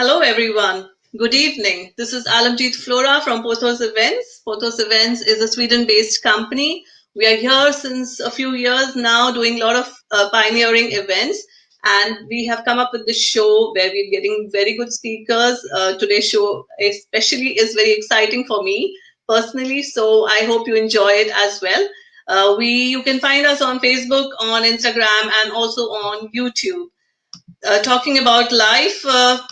Hello, everyone. Good evening. This is Alamjeet Flora from Pothos Events. Pothos Events is a Sweden-based company. We are here since a few years now doing a lot of pioneering events. And we have come up with this show where we're getting very good speakers. Today's show especially is very exciting for me personally. So I hope you enjoy it as well. You can find us on Facebook, on Instagram, and also on YouTube. Talking about life,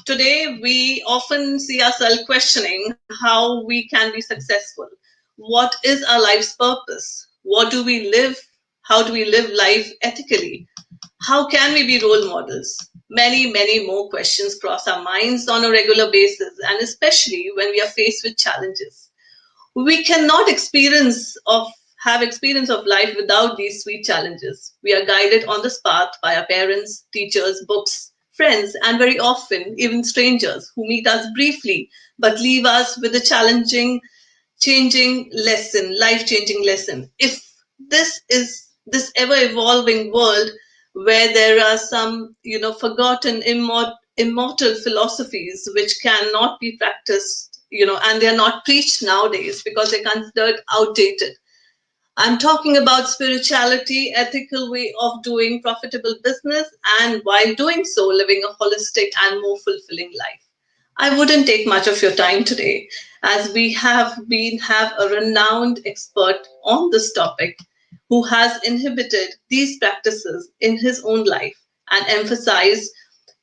today we often see ourselves questioning how we can be successful. What is our life's purpose? What do we live? How do we live life ethically? How can we be role models? Many, many more questions cross our minds on a regular basis, and especially when we are faced with challenges. We cannot have experience of life without these sweet challenges. We are guided on this path by our parents, teachers, books, friends, and very often even strangers who meet us briefly but leave us with a changing lesson, life-changing lesson. If this is this ever-evolving world where there are some, forgotten, immortal philosophies which cannot be practiced, and they're not preached nowadays because they're considered outdated. I'm talking about spirituality, ethical way of doing profitable business, and while doing so, living a holistic and more fulfilling life. I wouldn't take much of your time today, as we have a renowned expert on this topic who has inhibited these practices in his own life and emphasized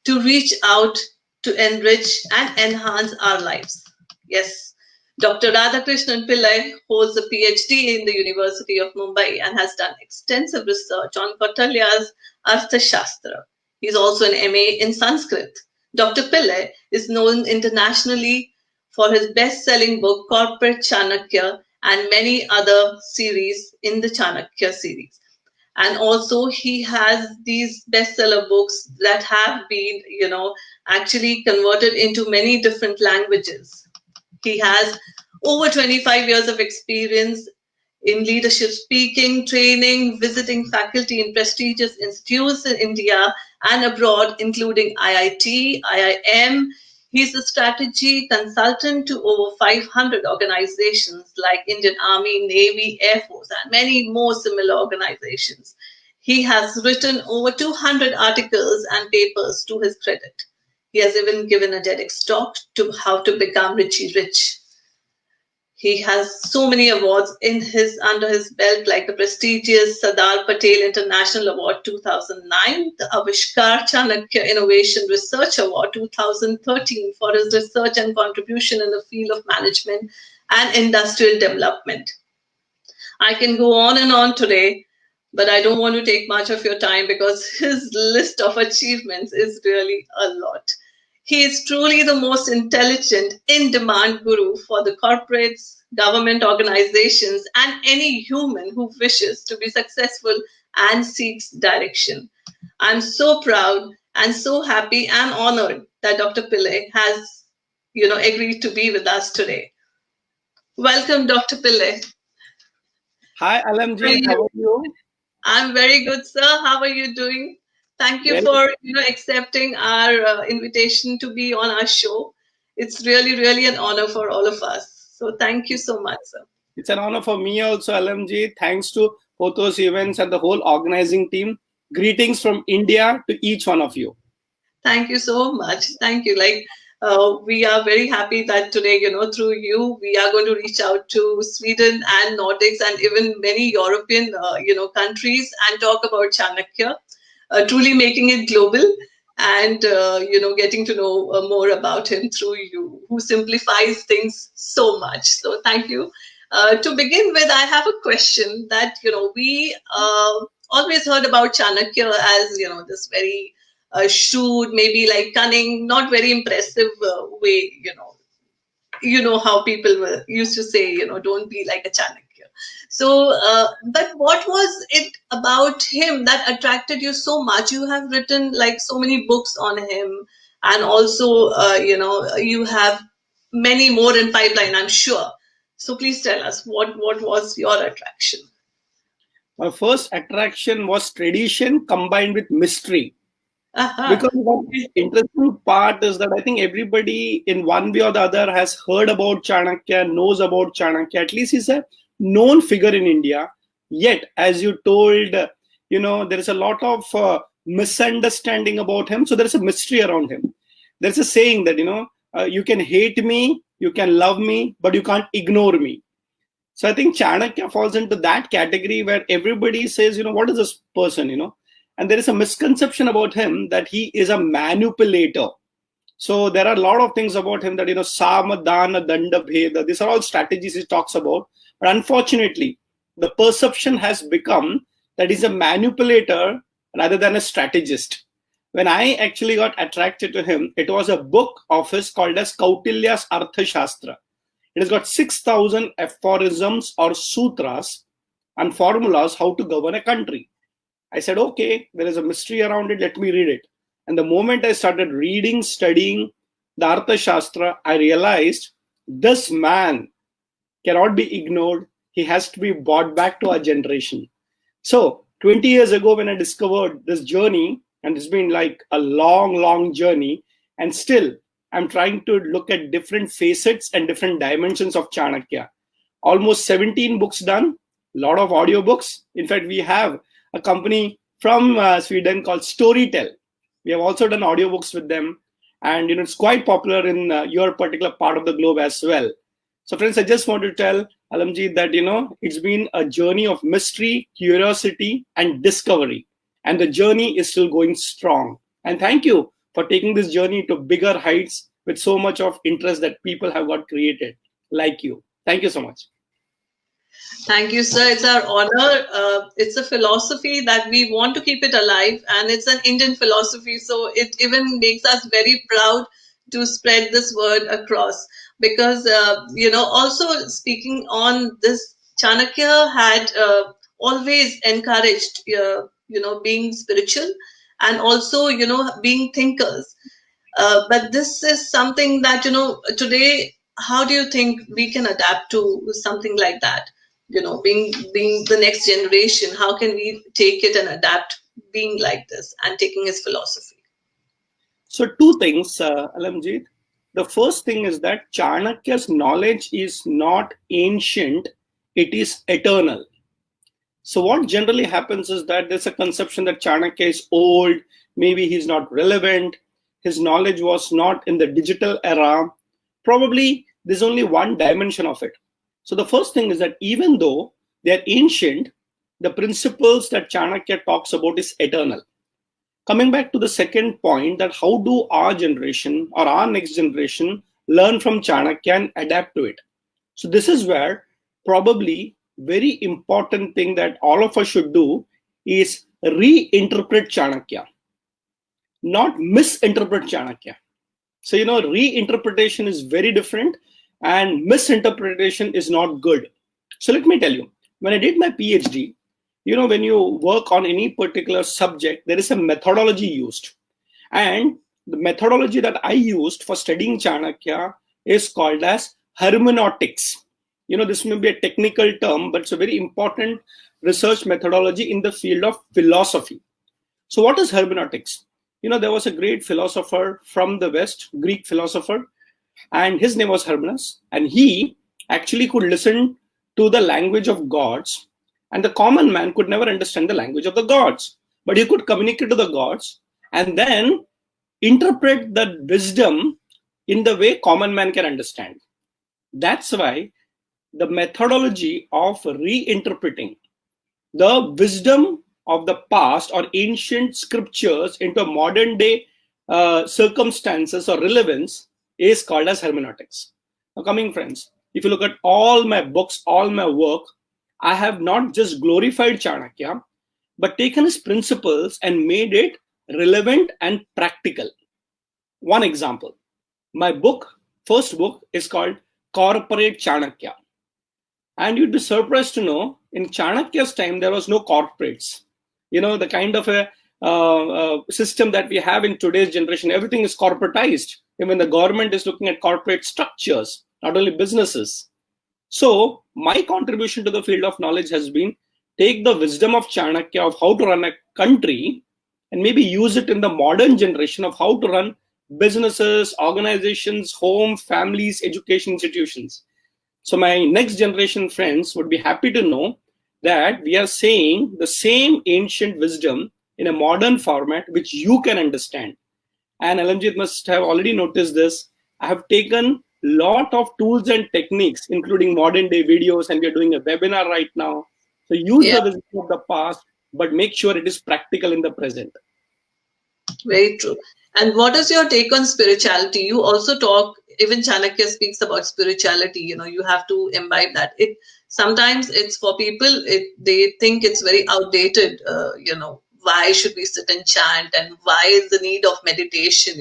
to reach out to enrich and enhance our lives. Yes, Dr. Radhakrishnan Pillai holds a PhD in the University of Mumbai and has done extensive research on Kautilya's Arthashastra. He's also an MA in Sanskrit. Dr. Pillai is known internationally for his best-selling book, Corporate Chanakya, and many other series in the Chanakya series. And also he has these bestseller books that have been, actually converted into many different languages. He has over 25 years of experience in leadership speaking, training, visiting faculty in prestigious institutes in India and abroad, including IIT, IIM. He's a strategy consultant to over 500 organizations like Indian Army, Navy, Air Force, and many more similar organizations. He has written over 200 articles and papers to his credit. He has even given a TEDx talk to how to become Richie Rich. He has so many awards under his belt, like the prestigious Sardar Patel International Award 2009, the Avishkar Chanakya Innovation Research Award 2013 for his research and contribution in the field of management and industrial development. I can go on and on today, but I don't want to take much of your time because his list of achievements is really a lot. He is truly the most intelligent, in-demand guru for the corporates, government organizations, and any human who wishes to be successful and seeks direction. I'm so proud and so happy and honored that Dr. Pillai has, agreed to be with us today. Welcome, Dr. Pillai. Hi, Alamjeet. How are you? I'm very good, sir. How are you doing? Thank you for accepting our invitation to be on our show. It's really, really an honor for all of us. So thank you so much, sir. It's an honor for me also, Alamjeet. Thanks to Pothos Events and the whole organizing team. Greetings from India to each one of you. Thank you so much. Thank you. We are very happy that today, through you, we are going to reach out to Sweden and Nordics and even many European, countries and talk about Chanakya. Truly making it global and, getting to know more about him through you, who simplifies things so much. So thank you. To begin with, I have a question that, we always heard about Chanakya as, this very shrewd, maybe like cunning, not very impressive way, how people used to say, don't be like a Chanakya. So, but what was it about him that attracted you so much? You have written like so many books on him, and also, you have many more in pipeline, I'm sure. So please tell us, what was your attraction? My first attraction was tradition combined with mystery. Because one interesting part is that I think everybody in one way or the other has heard about Chanakya, knows about Chanakya. At least he's a known figure in India. Yet, as you told, there is a lot of misunderstanding about him. So there is a mystery around him. There's a saying that, you can hate me, you can love me, but you can't ignore me. So I think Chanakya falls into that category where everybody says, what is this person, And there is a misconception about him that he is a manipulator. So there are a lot of things about him that, Sama, Dana, Danda, Bheda, these are all strategies he talks about. But unfortunately, the perception has become that he's a manipulator rather than a strategist. When I actually got attracted to him, it was a book of his called as Kautilya's Arthashastra. It has got 6,000 aphorisms or sutras and formulas how to govern a country. I said, okay, there is a mystery around it. Let me read it. And the moment I started reading, studying the Arthashastra, I realized this man cannot be ignored. He has to be brought back to our generation. So 20 years ago, when I discovered this journey, and it's been like a long, long journey, and still I'm trying to look at different facets and different dimensions of Chanakya. Almost 17 books done, a lot of audiobooks. In fact, we have a company from Sweden called Storytel. We have also done audiobooks with them. And it's quite popular in your particular part of the globe as well. So friends, I just want to tell Alamji that, it's been a journey of mystery, curiosity, and discovery. And the journey is still going strong. And thank you for taking this journey to bigger heights with so much of interest that people have got created like you. Thank you so much. Thank you, sir. It's our honor. It's a philosophy that we want to keep it alive, and it's an Indian philosophy. So it even makes us very proud to spread this word across. Because, also speaking on this, Chanakya had always encouraged, being spiritual and also, being thinkers. But this is something that, today, how do you think we can adapt to something like that? Being the next generation, how can we take it and adapt being like this and taking his philosophy? So two things, Alamjit. The first thing is that Chanakya's knowledge is not ancient, it is eternal. So what generally happens is that there's a conception that Chanakya is old, maybe he's not relevant, his knowledge was not in the digital era. Probably there's only one dimension of it. So the first thing is that even though they're ancient, the principles that Chanakya talks about is eternal. Coming back to the second point, that how do our generation or our next generation learn from Chanakya and adapt to it? So this is where probably very important thing that all of us should do is reinterpret Chanakya, not misinterpret Chanakya. So, reinterpretation is very different and misinterpretation is not good. So let me tell you, when I did my PhD, when you work on any particular subject, there is a methodology used. And the methodology that I used for studying Chanakya is called as hermeneutics. This may be a technical term, but it's a very important research methodology in the field of philosophy. So what is hermeneutics? There was a great philosopher from the West, Greek philosopher, and his name was Hermes, and he actually could listen to the language of gods, and the common man could never understand the language of the gods, but he could communicate to the gods and then interpret that wisdom in the way common man can understand. That's why the methodology of reinterpreting the wisdom of the past or ancient scriptures into modern day circumstances or relevance is called as hermeneutics. Now, coming friends, if you look at all my books, all my work, I have not just glorified Chanakya, but taken his principles and made it relevant and practical. One example, my first book is called Corporate Chanakya. And you'd be surprised to know, in Chanakya's time, there was no corporates. The kind of a system that we have in today's generation, everything is corporatized. Even the government is looking at corporate structures, not only businesses. So my contribution to the field of knowledge has been take the wisdom of Chanakya of how to run a country and maybe use it in the modern generation of how to run businesses, organizations, home, families, education institutions. So my next generation friends would be happy to know that we are saying the same ancient wisdom in a modern format which you can understand. And Alamjit must have already noticed this. I have taken lot of tools and techniques, including modern day videos, and we are doing a webinar right now. So use Yeah, the wisdom of the past, but make sure it is practical in the present. very true. And what is your take on spirituality? You also talk, even Chanakya speaks about spirituality. You have to imbibe that. Sometimes it's for people, they think it's very outdated. Why should we sit and chant, and why is the need of meditation?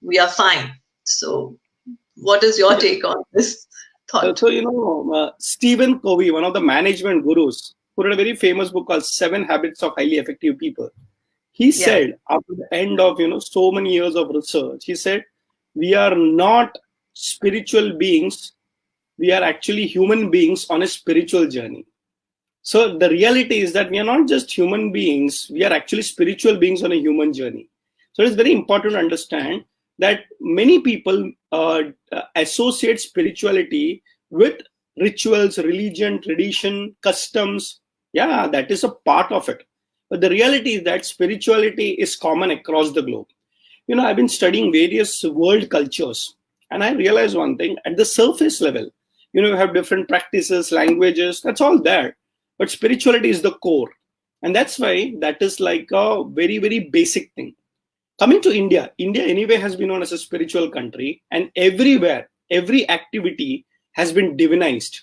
We are fine. So, what is your Yeah. take on this thought? Stephen Covey, one of the management gurus, who wrote a very famous book called Seven Habits of Highly Effective People. He Yeah. said, after the end of so many years of research, he said, we are not spiritual beings. We are actually human beings on a spiritual journey. So the reality is that we are not just human beings, we are actually spiritual beings on a human journey. So it's very important to understand that many people associate spirituality with rituals, religion, tradition, customs. Yeah, that is a part of it. But the reality is that spirituality is common across the globe. I've been studying various world cultures, and I realized one thing at the surface level. We have different practices, languages, that's all there. But spirituality is the core. And that's why that is like a very, very basic thing. Coming to India, India anyway has been known as a spiritual country, and everywhere, every activity has been divinized.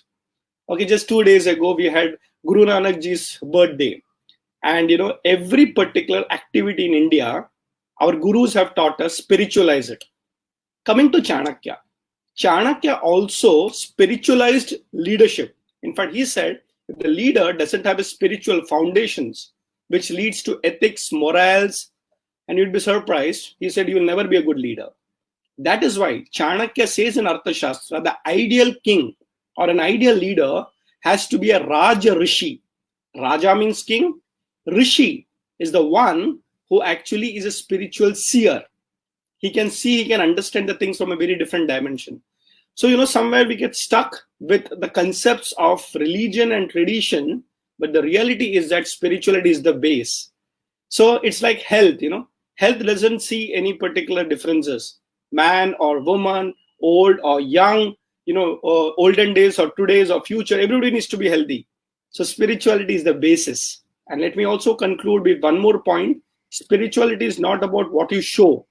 Okay, just 2 days ago, we had Guru Nanak Ji's birthday. And every particular activity in India, our gurus have taught us spiritualize it. Coming to Chanakya, Chanakya also spiritualized leadership. In fact, he said if the leader doesn't have a spiritual foundations, which leads to ethics, morals, and you'd be surprised, he said you will never be a good leader. That is why Chanakya says in Arthashastra, the ideal king or an ideal leader has to be a Raja Rishi. Raja means king. Rishi is the one who actually is a spiritual seer. He can see, he can understand the things from a very different dimension. So, somewhere we get stuck with the concepts of religion and tradition, but the reality is that spirituality is the base. So it's like health, health doesn't see any particular differences, man or woman, old or young, olden days or today's or future, everybody needs to be healthy. So spirituality is the basis. And let me also conclude with one more point. Spirituality is not about what you show.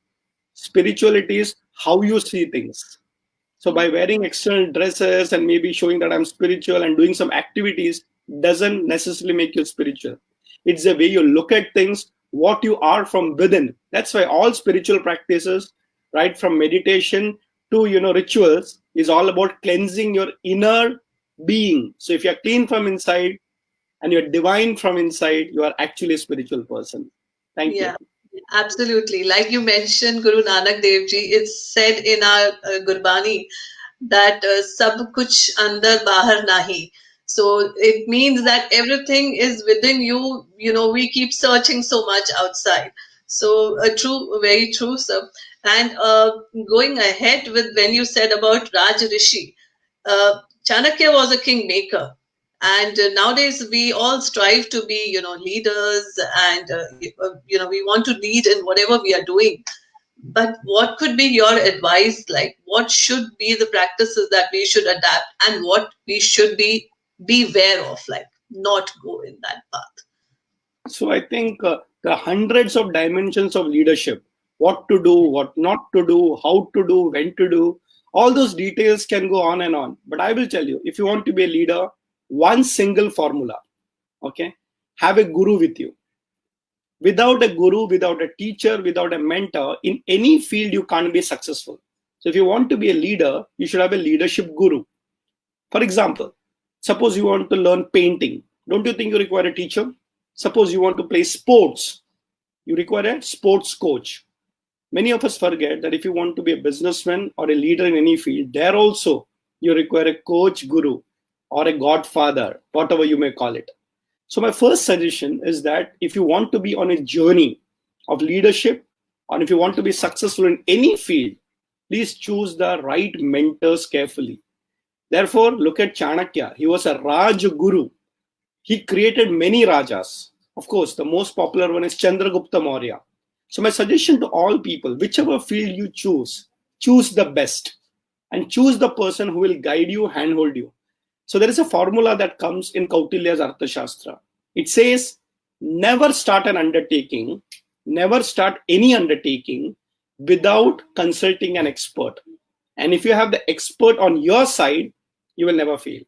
Spirituality is how you see things. So by wearing external dresses and maybe showing that I'm spiritual and doing some activities doesn't necessarily make you spiritual. It's the way you look at things, what you are from within. That's why all spiritual practices, right from meditation to rituals, is all about cleansing your inner being. So if you're clean from inside and you're divine from inside, you are actually a spiritual person. Thank you. Yeah, absolutely. Like you mentioned, Guru Nanak Dev Ji, it's said in our Gurbani that sab kuch andar bahar nahi. So it means that everything is within you. We keep searching so much outside. So true, very true, sir. And going ahead with when you said about Raj Rishi, Chanakya was a kingmaker. And nowadays we all strive to be leaders, and we want to lead in whatever we are doing. But what could be your advice? Like, what should be the practices that we should adapt, and what we should beware of, like not go in that path? So I think the hundreds of dimensions of leadership, what to do, what not to do, how to do, when to do, all those details can go on and on. But I will tell you, if you want to be a leader, one single formula, okay, have a guru with you. Without a guru, without a teacher, without a mentor, in any field, you can't be successful. So if you want to be a leader, you should have a leadership guru. For example, suppose you want to learn painting. Don't you think you require a teacher? Suppose you want to play sports. You require a sports coach. Many of us forget that if you want to be a businessman or a leader in any field, there also you require a coach, guru, or a godfather, whatever you may call it. So my first suggestion is that if you want to be on a journey, of leadership, or if you want to be successful in any field, please choose the right mentors carefully. Therefore, look at Chanakya. He was a Raj Guru. He created many Rajas. Of course, the most popular one is Chandragupta Maurya. So my suggestion to all people, whichever field you choose the best and choose the person who will guide you, handhold you. So there is a formula that comes in Kautilya's Arthashastra. It says, never start an undertaking, never start any undertaking without consulting an expert. And if you have the expert on your side, you will never fail.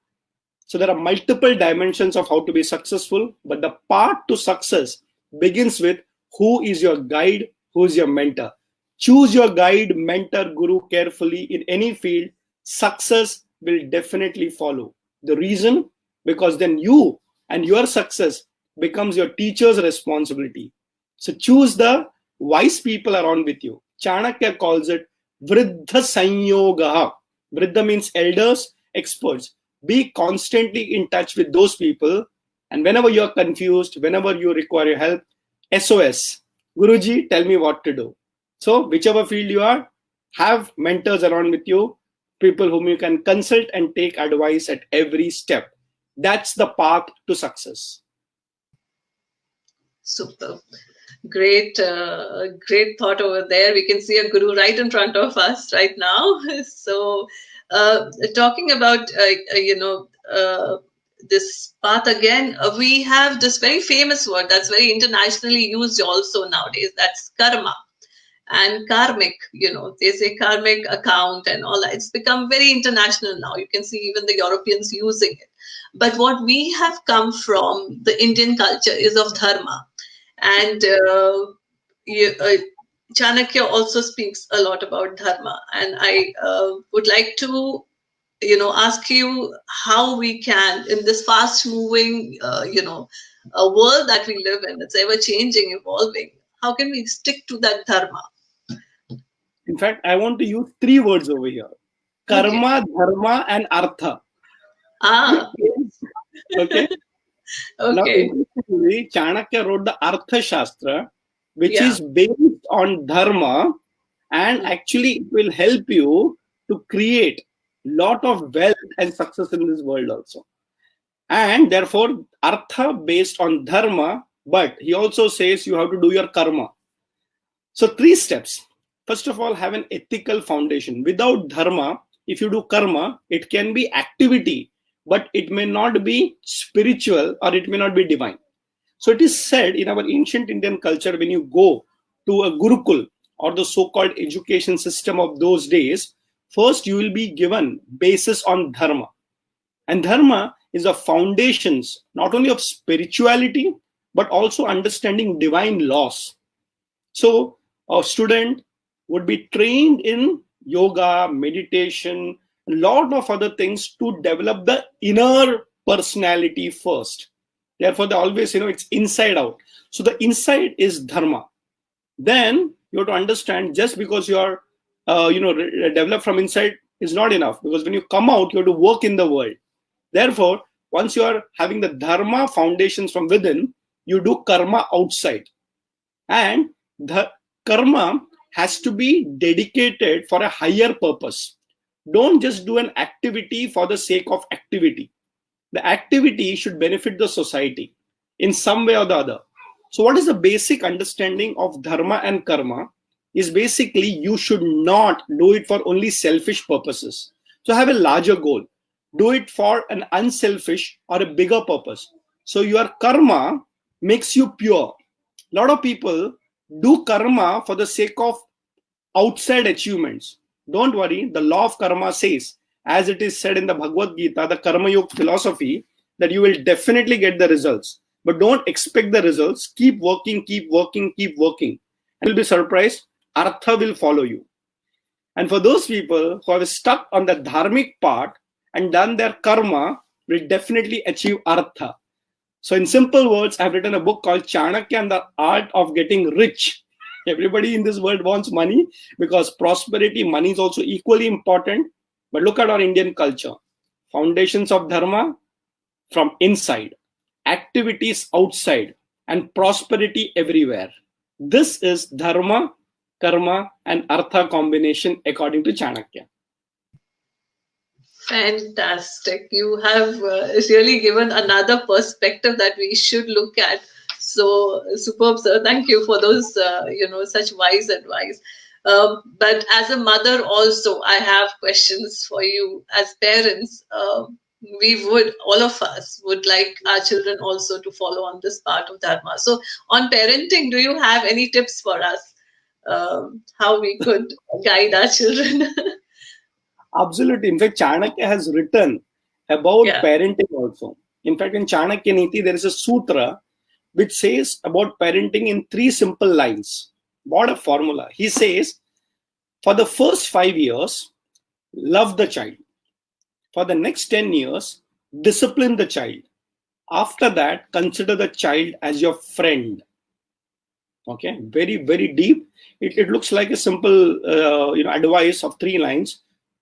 So there are multiple dimensions of how to be successful, but the path to success begins with who is your guide, who is your mentor. Choose your guide, mentor, guru carefully in any field. Success will definitely follow. The reason? Because then you and your success becomes your teacher's responsibility. So choose the wise people around with you. Chanakya calls it Vriddha Sanyoga. Vriddha means elders, experts. Be constantly in touch with those people, and whenever you're confused, whenever you require help, SOS, Guruji, tell me what to do. So whichever field you are, have mentors around with you, people whom you can consult and take advice at every step. That's the path to success. Super. Great, great thought over there. We can see a guru right in front of us right now. So, talking about, this path again, we have this very famous word that's very internationally used also nowadays. That's karma and karmic. They say karmic account and all that. It's become very international now. You can see even the Europeans using it. But what we have come from the Indian culture is of dharma. And Chanakya also speaks a lot about dharma. And I would like to, ask you how we can, in this fast-moving, a world that we live in, it's ever-changing, evolving. How can we stick to that dharma? In fact, I want to use 3 words over here: karma, okay, dharma, and artha. Okay. Okay. Now, Chanakya wrote the Artha Shastra, which is based on dharma, and actually it will help you to create lot of wealth and success in this world also. And therefore, Artha based on dharma, but he also says you have to do your karma. So 3 steps. First of all, have an ethical foundation. Without dharma, if you do karma, it can be activity, but it may not be spiritual or it may not be divine. So it is said in our ancient Indian culture, when you go to a Gurukul or the so-called education system of those days, first you will be given basis on dharma. And dharma is the foundations not only of spirituality, but also understanding divine laws. So a student would be trained in yoga, meditation, a lot of other things to develop the inner personality first. Therefore, they always, it's inside out. So the inside is dharma. Then you have to understand, just because you are, developed from inside is not enough. Because when you come out, you have to work in the world. Therefore, once you are having the dharma foundations from within, you do karma outside. And the karma has to be dedicated for a higher purpose. Don't just do an activity for the sake of activity. The activity should benefit the society in some way or the other. So what is the basic understanding of dharma and karma is basically you should not do it for only selfish purposes. So have a larger goal. Do it for an unselfish or a bigger purpose. So your karma makes you pure. A lot of people do karma for the sake of outside achievements. Don't worry, the law of karma says, as it is said in the Bhagavad Gita, the Karma Yoga philosophy, that you will definitely get the results. But don't expect the results. Keep working, keep working, keep working. And you'll be surprised. Artha will follow you. And for those people who have stuck on the dharmic part and done their karma, will definitely achieve artha. So in simple words, I've written a book called Chanakya and the Art of Getting Rich. Everybody in this world wants money because prosperity, money is also equally important. But look at our Indian culture. Foundations of dharma from inside, activities outside, and prosperity everywhere. This is dharma, karma, and artha combination according to Chanakya. Fantastic. You have really given another perspective that we should look at. So superb, sir. Thank you for those, such wise advice. But as a mother, also, I have questions for you. As parents, all of us would like our children also to follow on this part of Dharma. So, on parenting, do you have any tips for us? How we could guide our children? Absolutely. In fact, Chanakya has written about Yeah. parenting also. In fact, in Chanakya Neeti, there is a sutra which says about parenting in 3 simple lines. What a formula. He says, for the first 5 years, love the child. For the next 10 years, discipline the child. After that, consider the child as your friend. Okay, very, very deep. It looks like a simple advice of 3 lines,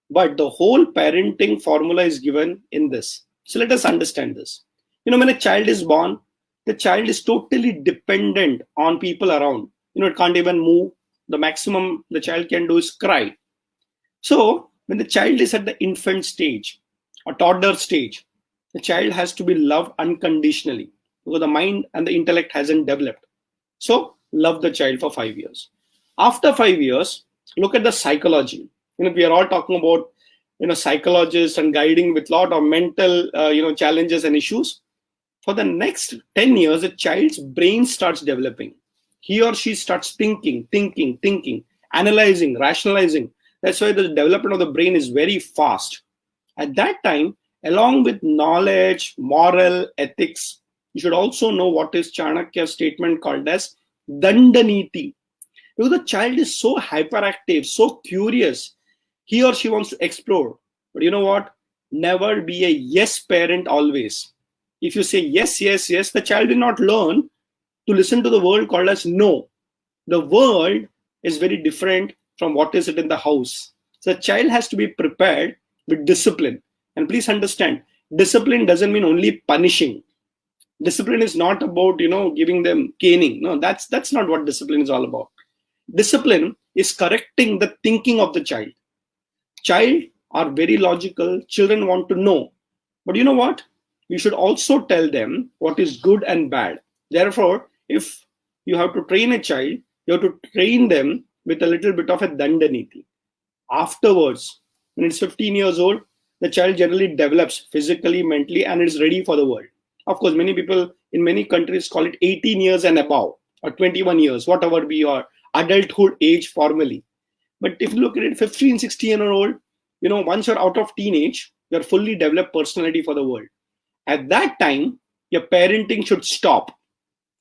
but the whole parenting formula is given in this. So let us understand this. When a child is born, the child is totally dependent on people around. It can't even move. The maximum the child can do is cry. So when the child is at the infant stage or toddler stage, the child has to be loved unconditionally because the mind and the intellect hasn't developed. So love the child for 5 years. After 5 years, look at the psychology. We are all talking about psychologists and guiding with a lot of mental challenges and issues. For the next 10 years, the child's brain starts developing. He or she starts thinking, analyzing, rationalizing. That's why the development of the brain is very fast. At that time, along with knowledge, moral, ethics, you should also know what is Chanakya's statement called as Danda Neeti. Because the child is so hyperactive, so curious, he or she wants to explore. But you know what? Never be a yes parent always. If you say yes, yes, yes, the child will not learn to listen to the world called as no. The world is very different from what is it in the house. So the child has to be prepared with discipline. And please understand, discipline doesn't mean only punishing. Discipline is not about giving them caning. No, that's not what discipline is all about. Discipline is correcting the thinking of the child. Child are very logical. Children want to know. But you know what? You should also tell them what is good and bad. Therefore, if you have to train a child, you have to train them with a little bit of a Danda Neeti. Afterwards, when it's 15 years old, the child generally develops physically, mentally, and is ready for the world. Of course, many people in many countries call it 18 years and above, or 21 years, whatever be your adulthood age formally. But if you look at it, 15, 16-year-old, once you're out of teenage, you're fully developed personality for the world. At that time, your parenting should stop.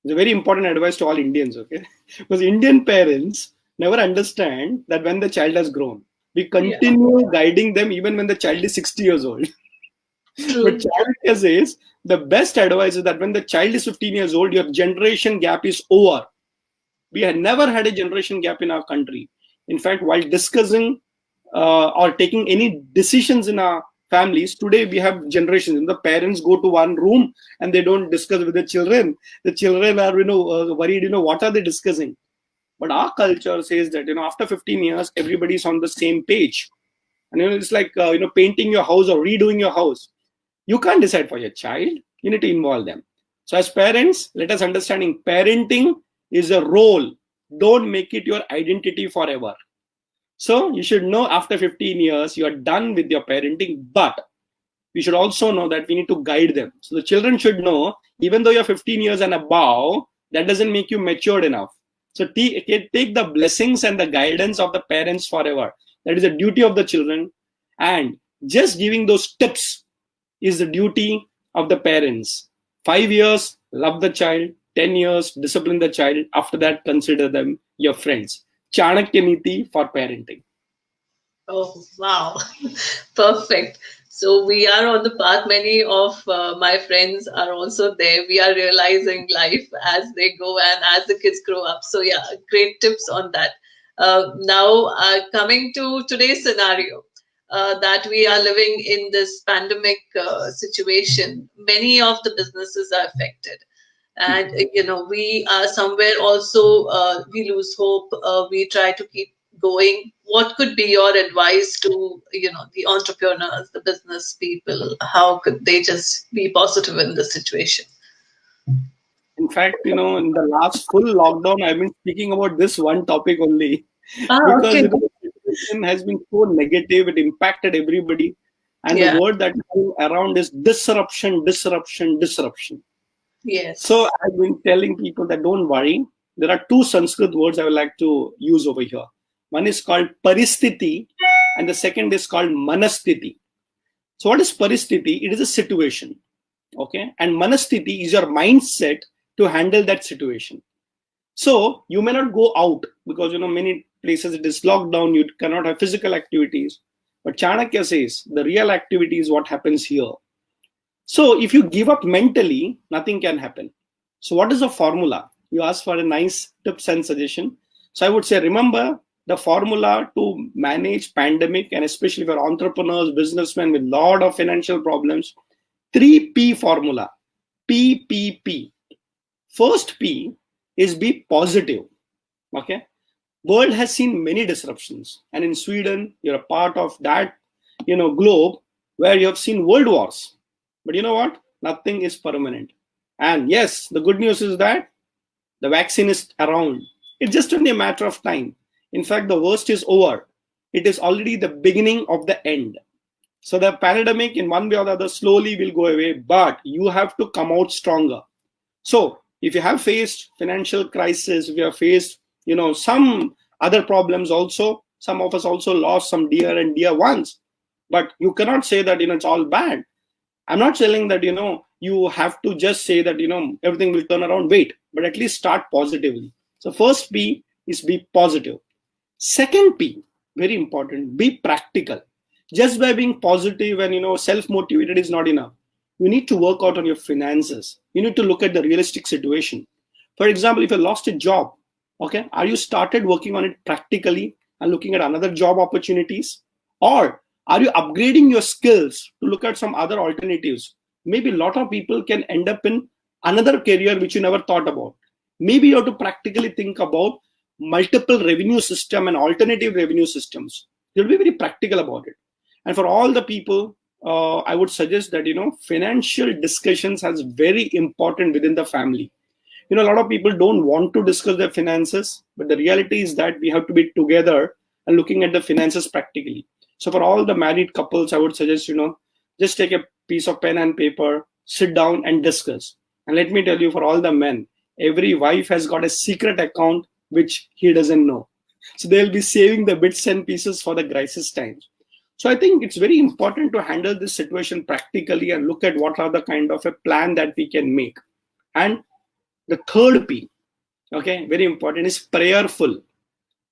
It's a very important advice to all Indians, okay? Because Indian parents never understand that when the child has grown. We continue guiding them even when the child is 60 years old. But Chanakya says the best advice is that when the child is 15 years old, your generation gap is over. We had never had a generation gap in our country. In fact, while discussing or taking any decisions in our families, today we have generations. The parents go to one room and they don't discuss with the children. The children are worried, what are they discussing? But our culture says that after 15 years, everybody's on the same page. And it's like painting your house or redoing your house. You can't decide for your child. You need to involve them. So as parents, let us understanding parenting is a role. Don't make it your identity forever. So you should know after 15 years, you are done with your parenting, but we should also know that we need to guide them. So the children should know, even though you're 15 years and above, that doesn't make you matured enough. So take the blessings and the guidance of the parents forever. That is the duty of the children. And just giving those tips is the duty of the parents. 5 years, love the child. 10 years, discipline the child. After that, consider them your friends. Chanakya Neeti for parenting. Oh, wow. Perfect. So we are on the path. Many of my friends are also there. We are realizing life as they go and as the kids grow up. So yeah, great tips on that. Now, coming to today's scenario, that we are living in this pandemic situation, many of the businesses are affected. and we are somewhere also, we lose hope, we try to keep going. What could be your advice to the entrepreneurs, the business people? How could they just be positive in this situation? In fact, in the last full lockdown, I've been speaking about this one topic only Ah, because okay. the situation has been so negative. It impacted everybody. And the Yeah. word that is going around is disruption, disruption, disruption. So Yes. I've been telling people that don't worry. There are two Sanskrit words I would like to use over here. One is called paristiti, and the second is called manastiti. So what is paristiti? It is a situation. Okay. And manastiti is your mindset to handle that situation. So you may not go out because many places it is locked down, you cannot have physical activities. But Chanakya says the real activity is what happens here. So if you give up mentally, nothing can happen. So what is the formula? You ask for a nice tips and suggestion. So I would say remember the formula to manage pandemic, and especially for entrepreneurs, businessmen with lot of financial problems. 3P formula. PPP. First P is be positive. Okay. World has seen many disruptions, and in Sweden, you're a part of that, globe where you have seen world wars. But you know what? Nothing is permanent. And yes, the good news is that the vaccine is around. It's just only a matter of time. In fact, the worst is over. It is already the beginning of the end. So the pandemic, in one way or the other, slowly will go away, but you have to come out stronger. So if you have faced financial crisis, if you have faced, some other problems also, some of us also lost some dear and dear ones, but you cannot say that, it's all bad. I'm not saying that, you have to just say that, everything will turn around. Wait, but at least start positively. So first P is be positive. Second P, very important, be practical. Just by being positive and, self-motivated is not enough. You need to work out on your finances. You need to look at the realistic situation. For example, if you lost a job, okay, are you started working on it practically and looking at another job opportunities? Or are you upgrading your skills to look at some other alternatives? Maybe a lot of people can end up in another career which you never thought about. Maybe you have to practically think about multiple revenue system and alternative revenue systems. You'll be very practical about it. And for all the people, I would suggest that, financial discussions has very important within the family. A lot of people don't want to discuss their finances, but the reality is that we have to be together and looking at the finances practically. So for all the married couples, I would suggest, just take a piece of pen and paper, sit down and discuss. And let me tell you, for all the men, every wife has got a secret account which he doesn't know. So they'll be saving the bits and pieces for the crisis times. So I think it's very important to handle this situation practically and look at what are the kind of a plan that we can make. And the third P, okay, very important, is prayerful.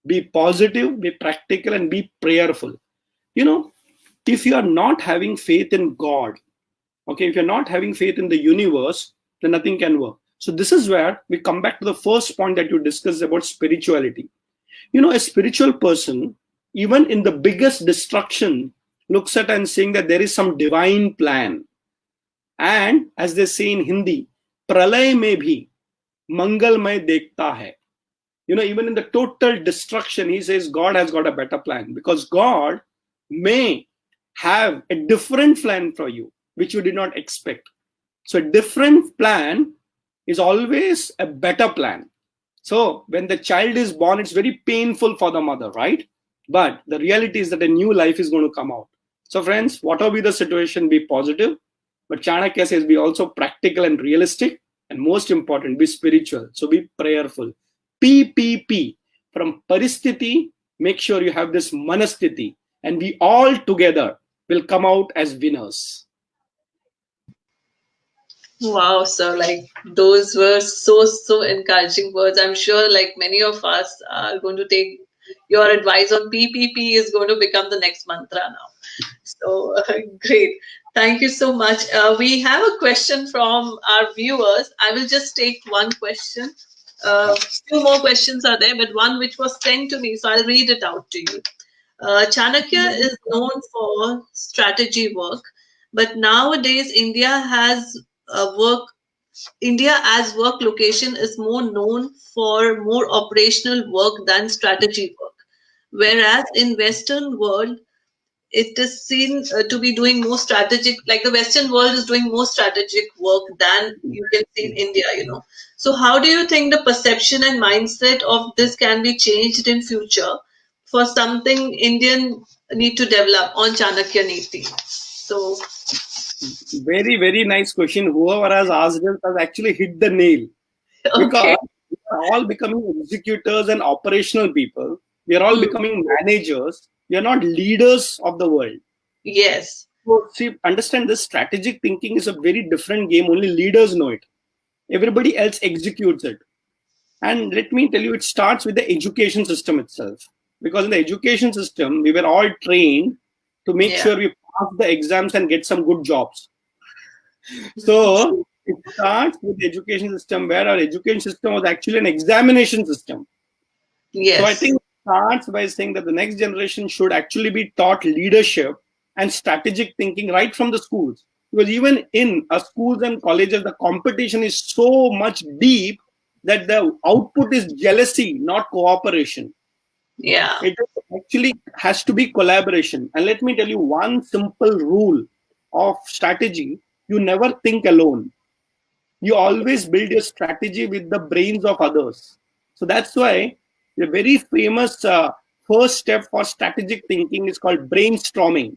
Be positive, be practical, and be prayerful. If you are not having faith in God, okay, if you're not having faith in the universe, then nothing can work. So this is where we come back to the first point that you discussed about spirituality. A spiritual person, even in the biggest destruction, looks at and saying that there is some divine plan. And as they say in Hindi, pralay mein bhi mangalmay dekhta hai. Even in the total destruction, he says God has got a better plan, because God may have a different plan for you, which you did not expect. So a different plan is always a better plan. So when the child is born, it's very painful for the mother, right? But the reality is that a new life is going to come out. So friends, whatever be the situation, be positive. But Chanakya says be also practical and realistic. And most important, be spiritual. So be prayerful. PPP, from Paristiti, make sure you have this Manastiti. And we all together will come out as winners. Wow, so those were so encouraging words. I'm sure many of us are going to take your advice on PPP is going to become the next mantra now. So great. Thank you so much. We have a question from our viewers. I will just take one question. Few more questions are there, but one which was sent to me, so I'll read it out to you. Chanakya is known for strategy work, but nowadays India has work India as work location is more known for more operational work than strategy work. Whereas in Western world, it is seen to be doing more strategic, like the Western world is doing more strategic work than you can see in India. So how do you think the perception and mindset of this can be changed in future for something Indian need to develop on Chanakya Neeti? So, Very, very nice question. Whoever has asked us has actually hit the nail, okay. because we are all becoming executors and operational people. We are all Hmm. becoming managers. We are not leaders of the world. Yes. So, see, understand this, strategic thinking is a very different game. Only leaders know it. Everybody else executes it. And let me tell you, it starts with the education system itself. Because in the education system, we were all trained to make Yeah. sure we pass the exams and get some good jobs. So it starts with the education system, where our education system was actually an examination system. So I Yes. think it starts by saying that the next generation should actually be taught leadership and strategic thinking right from the schools. Because even in schools and colleges, the competition is so much deep that the output is jealousy, not cooperation. Yeah. It actually has to be collaboration. And let me tell you one simple rule of strategy: you never think alone. You always build your strategy with the brains of others. So that's why the very famous first step for strategic thinking is called brainstorming.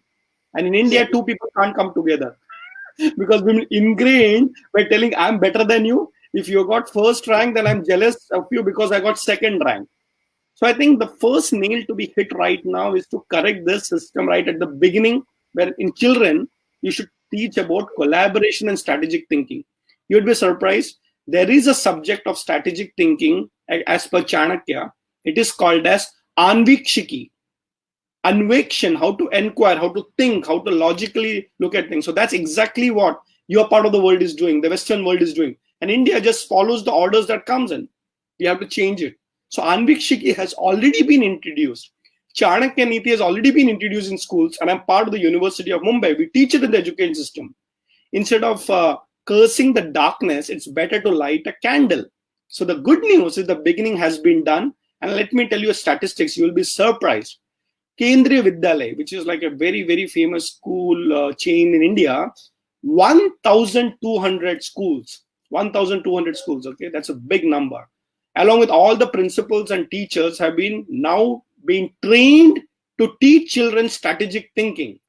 And in Yeah. India, two people can't come together because we're ingrained by telling I'm better than you. If you got first rank, then I'm jealous of you because I got second rank. So I think the first nail to be hit right now is to correct this system right at the beginning, where in children, you should teach about collaboration and strategic thinking. You'd be surprised. There is a subject of strategic thinking as per Chanakya. It is called as Anvikshiki, Anvekshan, how to inquire, how to think, how to logically look at things. So that's exactly what your part of the world is doing, the Western world is doing. And India just follows the orders that comes in. We have to change it. So Anvikshiki has already been introduced. Chanakya Neeti has already been introduced in schools, and I'm part of the University of Mumbai. We teach it in the education system. Instead of cursing the darkness, it's better to light a candle. So the good news is the beginning has been done. And let me tell you statistics, you will be surprised. Kendriya Vidyalaya, which is like a very, very famous school chain in India, 1,200 schools. 1,200 schools, okay? That's a big number. Along with all the principals and teachers have been now being trained to teach children strategic thinking.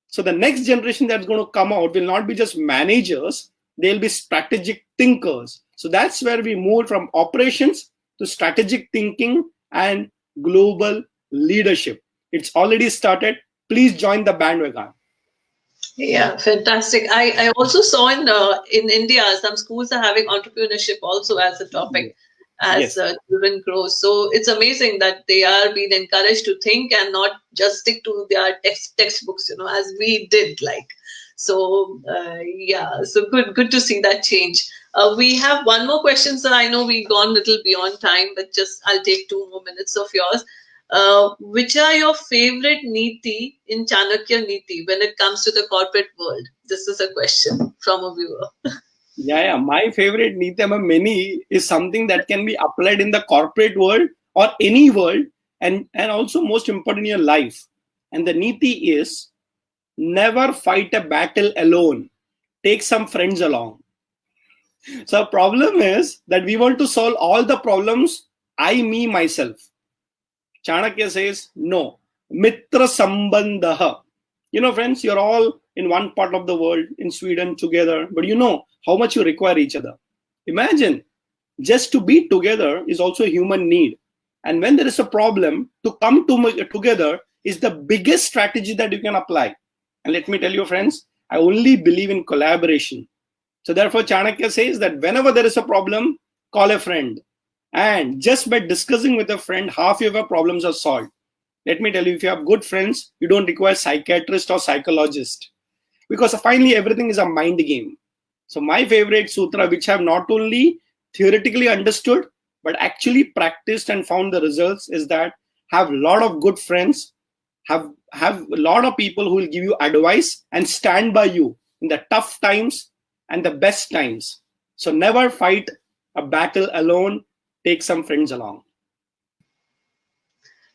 So the next generation that's going to come out will not be just managers, they'll be strategic thinkers. So that's where we move from operations to strategic thinking and global leadership. It's already started. Please join the bandwagon. Yeah, fantastic. I also saw in India some schools are having entrepreneurship also as a topic as Yes. children grow. So it's amazing that they are being encouraged to think and not just stick to their textbooks, as we did. Like, so yeah, so good to see that change. We have one more question, sir. I know we gone a little beyond time, but just I'll take 2 more minutes of yours. Which are your favorite Neeti in Chanakya Neeti when it comes to the corporate world? This is a question from a viewer. Yeah. My favorite Nitya many is something that can be applied in the corporate world or any world, and also most important in your life. And the Niti is never fight a battle alone. Take some friends along. So problem is that we want to solve all the problems I, me, myself. Chanakya says no. Mitra sambandha. Friends, you're all in one part of the world in Sweden together, but you know how much you require each other. Imagine just to be together is also a human need. And when there is a problem, to come together is the biggest strategy that you can apply. And let me tell you, friends, I only believe in collaboration. So therefore, Chanakya says that whenever there is a problem, call a friend. And just by discussing with a friend, half of your problems are solved. Let me tell you, if you have good friends, you don't require psychiatrist or psychologist. Because finally, everything is a mind game. So my favorite sutra, which I have not only theoretically understood, but actually practiced and found the results, is that have a lot of good friends, have a lot of people who will give you advice and stand by you in the tough times and the best times. So never fight a battle alone. Take some friends along.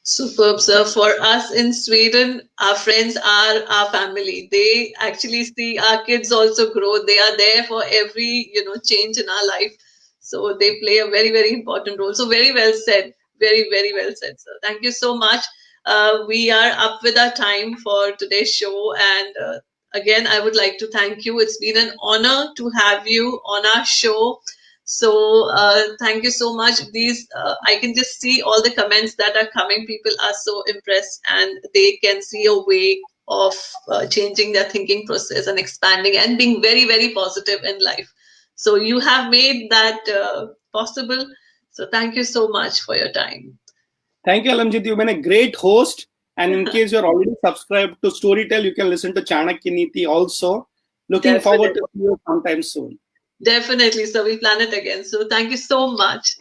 Superb, sir. For us in Sweden, our friends are our family. They actually see our kids also grow. They are there for every, change in our life. So they play a very, very important role. So very well said. Very, very well said, sir. Thank you so much. We are up with our time for today's show. And again, I would like to thank you. It's been an honor to have you on our show. So thank you so much. These I can just see all the comments that are coming. People are so impressed, and they can see a way of changing their thinking process and expanding and being very, very positive in life. So you have made that possible. So thank you so much for your time. Thank you, Alamjit. You've been a great host. And in case you're already subscribed to Storytel, you can listen to Chanakya Neeti also. Looking forward Definitely. to see you sometime soon. Definitely. So we plan it again. So thank you so much.